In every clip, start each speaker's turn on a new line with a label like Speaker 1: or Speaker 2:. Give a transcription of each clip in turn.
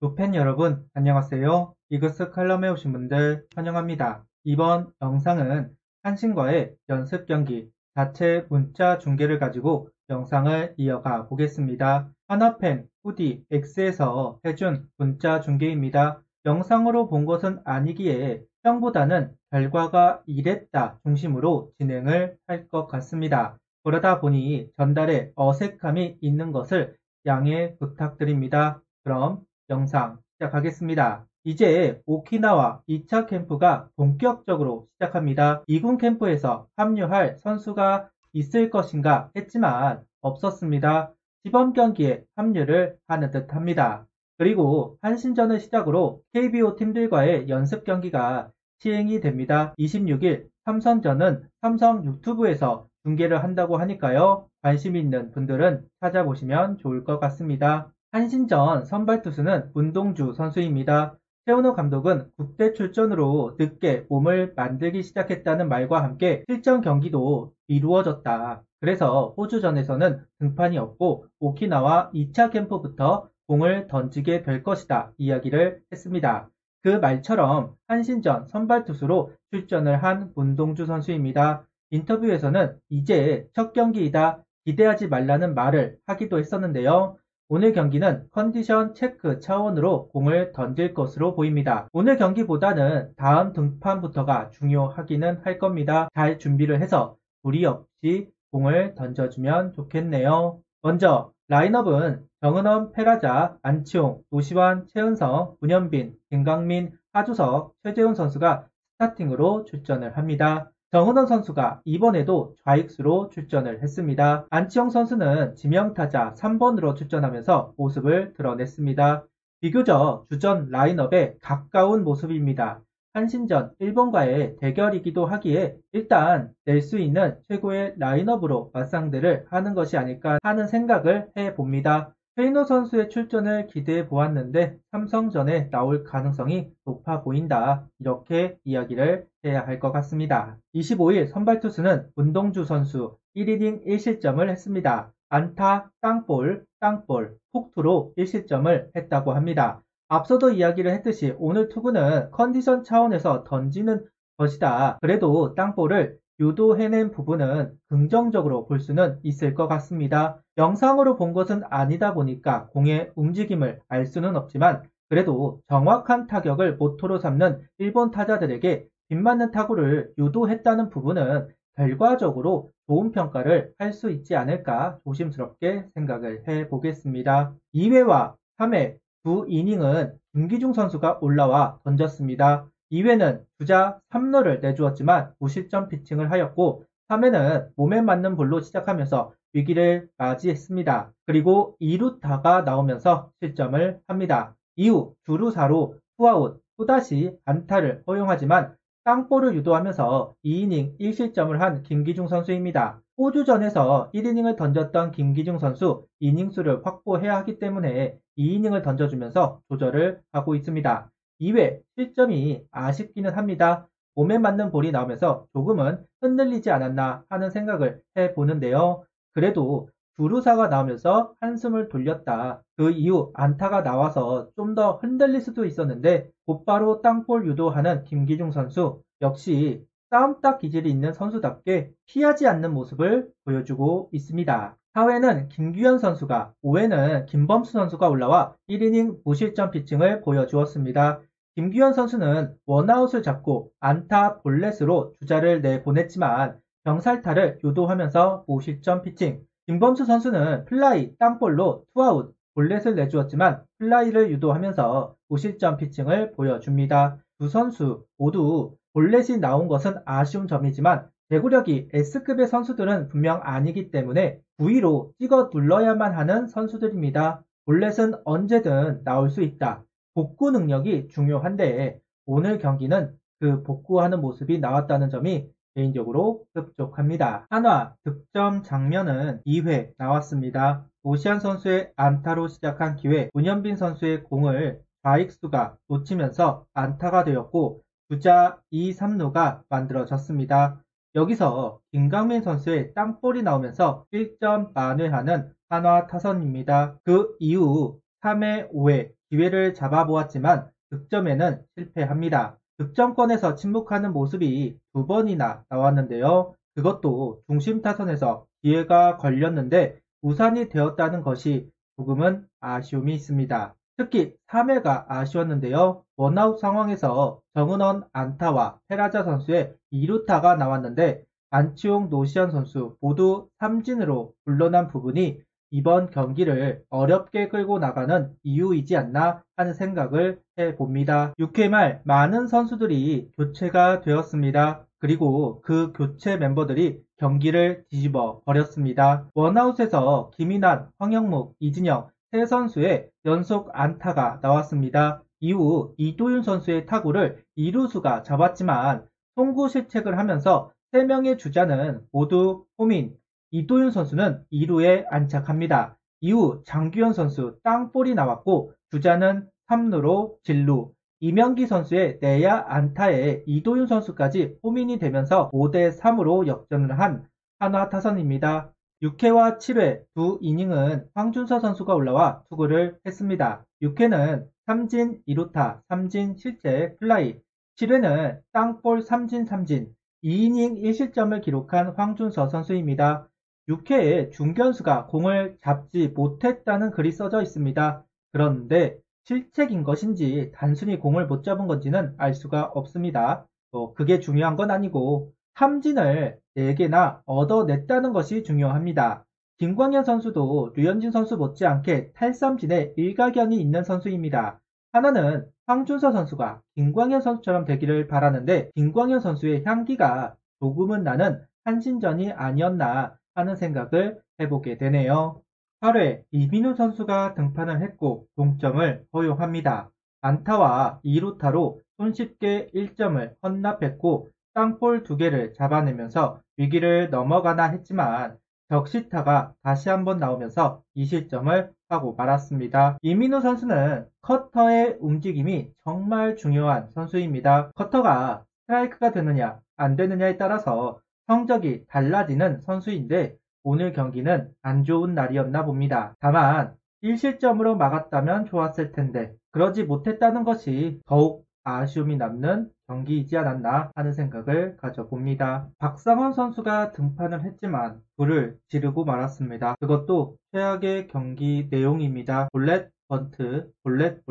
Speaker 1: 조팬 여러분, 안녕하세요. 이그스 칼럼에 오신 분들 환영합니다. 이번 영상은 한신과의 연습 경기 자체 문자 중계를 가지고 영상을 이어가 보겠습니다. 하나팬 후디 X에서 해준 문자 중계입니다. 영상으로 본 것은 아니기에 형보다는 결과가 이랬다 중심으로 진행을 할 것 같습니다. 그러다 보니 전달에 어색함이 있는 것을 양해 부탁드립니다. 그럼 영상 시작하겠습니다. 이제 오키나와 2차 캠프가 본격적으로 시작합니다. 2군 캠프에서 합류할 선수가 있을 것인가 했지만 없었습니다. 시범 경기에 합류를 하는 듯 합니다. 그리고 한신전을 시작으로 KBO 팀들과의 연습 경기가 시행이 됩니다. 26일 삼성전은 삼성 유튜브에서 중계를 한다고 하니까요. 관심 있는 분들은 찾아보시면 좋을 것 같습니다. 한신전 선발 투수는 문동주 선수입니다. 최은호 감독은 국대 출전으로 늦게 몸을 만들기 시작했다는 말과 함께 실전 경기도 이루어졌다. 그래서 호주전에서는 등판이 없고 오키나와 2차 캠프부터 공을 던지게 될 것이다 이야기를 했습니다. 그 말처럼 한신전 선발 투수로 출전을 한 문동주 선수입니다. 인터뷰에서는 이제 첫 경기이다 기대하지 말라는 말을 하기도 했었는데요. 오늘 경기는 컨디션 체크 차원으로 공을 던질 것으로 보입니다. 오늘 경기보다는 다음 등판부터가 중요하기는 할 겁니다. 잘 준비를 해서 무리 없이 공을 던져주면 좋겠네요. 먼저 라인업은 정은원, 페라자, 안치홍, 노시환, 최은성, 문현빈, 김강민, 하주석, 최재훈 선수가 스타팅으로 출전을 합니다. 정은원 선수가 이번에도 좌익수로 출전을 했습니다. 안치홍 선수는 지명타자 3번으로 출전하면서 모습을 드러냈습니다. 비교적 주전 라인업에 가까운 모습입니다. 한신전 일본과의 대결이기도 하기에 일단 낼 수 있는 최고의 라인업으로 맞상대를 하는 것이 아닐까 하는 생각을 해봅니다. 페이노 선수의 출전을 기대해 보았는데 삼성전에 나올 가능성이 높아 보인다. 이렇게 이야기를 해야 할 것 같습니다. 25일 선발 투수는 문동주 선수 1이닝 1실점을 했습니다. 안타, 땅볼, 폭투로 1실점을 했다고 합니다. 앞서도 이야기를 했듯이 오늘 투구는 컨디션 차원에서 던지는 것이다. 그래도 땅볼을 유도해낸 부분은 긍정적으로 볼 수는 있을 것 같습니다. 영상으로 본 것은 아니다 보니까 공의 움직임을 알 수는 없지만 그래도 정확한 타격을 모토로 삼는 일본 타자들에게 빗맞는 타구를 유도했다는 부분은 결과적으로 좋은 평가를 할 수 있지 않을까 조심스럽게 생각을 해보겠습니다. 2회와 3회 두 이닝은 김기중 선수가 올라와 던졌습니다. 2회는 주자 3루를 내주었지만 무실점 피칭을 하였고 3회는 몸에 맞는 볼로 시작하면서 위기를 맞이했습니다. 그리고 2루타가 나오면서 실점을 합니다. 이후 주루 4루 투아웃 또다시 안타를 허용하지만 땅볼을 유도하면서 2이닝 1실점을 한 김기중 선수입니다. 호주전에서 1이닝을 던졌던 김기중 선수 이닝수를 확보해야 하기 때문에 2이닝을 던져주면서 조절을 하고 있습니다. 2회 실점이 아쉽기는 합니다. 몸에 맞는 볼이 나오면서 조금은 흔들리지 않았나 하는 생각을 해보는데요. 그래도 주루사가 나오면서 한숨을 돌렸다. 그 이후 안타가 나와서 좀 더 흔들릴 수도 있었는데 곧바로 땅볼 유도하는 김기중 선수 역시 싸움딱 기질이 있는 선수답게 피하지 않는 모습을 보여주고 있습니다. 4회는 김규현 선수가, 5회는 김범수 선수가 올라와 1이닝 무실점 피칭을 보여주었습니다. 김규현 선수는 원아웃을 잡고 안타 볼넷으로 주자를 내보냈지만 병살타를 유도하면서 무실점 피칭, 김범수 선수는 플라이, 땅볼로 투아웃, 볼넷을 내주었지만 플라이를 유도하면서 무실점 피칭을 보여줍니다. 두 선수 모두 볼넷이 나온 것은 아쉬운 점이지만 제구력이 S급의 선수들은 분명 아니기 때문에 V로 찍어 눌러야만 하는 선수들입니다. 볼넷은 언제든 나올 수 있다. 복구 능력이 중요한데 오늘 경기는 그 복구하는 모습이 나왔다는 점이 개인적으로 흡족합니다. 한화 득점 장면은 2회 나왔습니다. 오시안 선수의 안타로 시작한 기회 문현빈 선수의 공을 좌익수가 놓치면서 안타가 되었고 주자 2, 3루가 만들어졌습니다. 여기서 김강민 선수의 땅볼이 나오면서 1점 만회하는 한화 타선입니다. 그 이후 3회, 5회 기회를 잡아보았지만 득점에는 실패합니다. 득점권에서 침묵하는 모습이 2번이나 나왔는데요. 그것도 중심 타선에서 기회가 걸렸는데 무산이 되었다는 것이 조금은 아쉬움이 있습니다. 특히 3회가 아쉬웠는데요. 원아웃 상황에서 정은원 안타와 페라자 선수의 2루타가 나왔는데 안치홍, 노시안 선수 모두 삼진으로 물러난 부분이 이번 경기를 어렵게 끌고 나가는 이유이지 않나 하는 생각을 해봅니다. 6회 말 많은 선수들이 교체가 되었습니다. 그리고 그 교체 멤버들이 경기를 뒤집어 버렸습니다. 원아웃에서 김인환, 황영묵, 이진영 세 선수의 연속 안타가 나왔습니다. 이후 이도윤 선수의 타구를 이루수가 잡았지만 송구 실책을 하면서 3명의 주자는 모두 홈인, 이도윤 선수는 2루에 안착합니다. 이후 장규현 선수 땅볼이 나왔고 주자는 3루로 진루, 이명기 선수의 내야 안타에 이도윤 선수까지 홈인이 되면서 5대3으로 역전을 한 한화 타선입니다. 6회와 7회 두 이닝은 황준서 선수가 올라와 투구를 했습니다. 6회는 삼진 2루타, 삼진 실책 플라이, 7회는 땅볼 삼진 2이닝 1실점을 기록한 황준서 선수입니다. 6회에 중견수가 공을 잡지 못했다는 글이 써져 있습니다. 그런데 실책인 것인지 단순히 공을 못 잡은 건지는 알 수가 없습니다. 그게 중요한 건 아니고 삼진을 4개나 얻어냈다는 것이 중요합니다. 김광현 선수도 류현진 선수 못지않게 탈삼진에 일가견이 있는 선수입니다. 하나는 황준서 선수가 김광현 선수처럼 되기를 바라는데 김광현 선수의 향기가 조금은 나는 한신전이 아니었나 하는 생각을 해보게 되네요. 8회 이민우 선수가 등판을 했고 동점을 허용합니다. 안타와 2루타로 손쉽게 1점을 헌납했고 땅볼 2개를 잡아내면서 위기를 넘어가나 했지만 적시타가 다시 한번 나오면서 2실점을 하고 말았습니다. 이민우 선수는 커터의 움직임이 정말 중요한 선수입니다. 커터가 스트라이크가 되느냐 안 되느냐에 따라서 성적이 달라지는 선수인데 오늘 경기는 안 좋은 날이었나 봅니다. 다만 1실점으로 막았다면 좋았을 텐데 그러지 못했다는 것이 더욱 아쉬움이 남는 경기이지 않았나 하는 생각을 가져봅니다. 박상원 선수가 등판을 했지만 불을 지르고 말았습니다. 그것도 최악의 경기 내용입니다. 볼넷, 번트, 볼넷,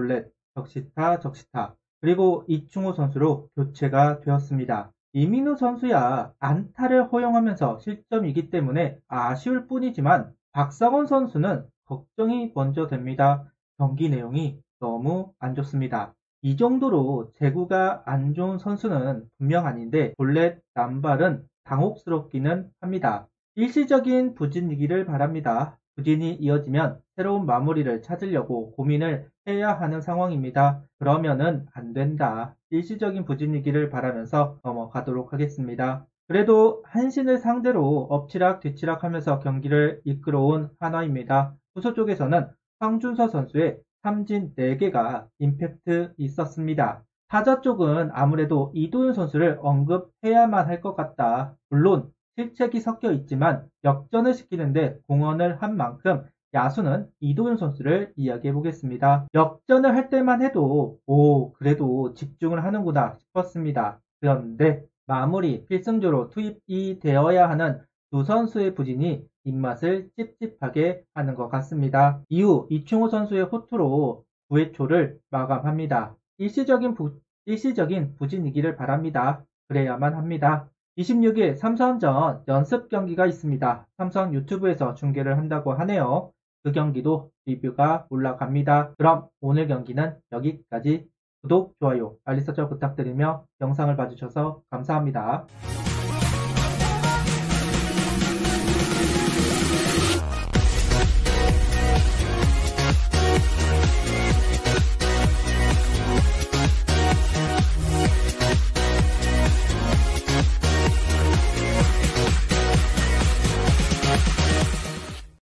Speaker 1: 적시타, 그리고 이충호 선수로 교체가 되었습니다. 이민우 선수야 안타를 허용하면서 실점이기 때문에 아쉬울 뿐이지만 박상원 선수는 걱정이 먼저 됩니다. 경기 내용이 너무 안 좋습니다. 이 정도로 제구가 안 좋은 선수는 분명 아닌데 볼넷 남발은 당혹스럽기는 합니다. 일시적인 부진이기를 바랍니다. 부진이 이어지면 새로운 마무리를 찾으려고 고민을 해야 하는 상황입니다. 그러면은 안 된다. 일시적인 부진이기를 바라면서 넘어가도록 하겠습니다. 그래도 한신을 상대로 엎치락 뒤치락 하면서 경기를 이끌어온 한화입니다. 투수 쪽에서는 황준서 선수의 삼진 4개가 임팩트 있었습니다. 타자 쪽은 아무래도 이도윤 선수를 언급해야만 할 것 같다. 물론 실책이 섞여 있지만 역전을 시키는데 공헌을 한 만큼 야수는 이도윤 선수를 이야기해 보겠습니다. 역전을 할 때만 해도 그래도 집중을 하는구나 싶었습니다. 그런데 마무리 필승조로 투입이 되어야 하는 두 선수의 부진이 입맛을 찝찝하게 하는 것 같습니다. 이후 이충호 선수의 호투로 9회 초를 마감합니다. 일시적인 부진이기를 바랍니다. 그래야만 합니다. 26일 삼성전 연습 경기가 있습니다. 삼성 유튜브에서 중계를 한다고 하네요. 그 경기도 리뷰가 올라갑니다. 그럼 오늘 경기는 여기까지. 구독, 좋아요, 알림 설정 부탁드리며 영상을 봐주셔서 감사합니다.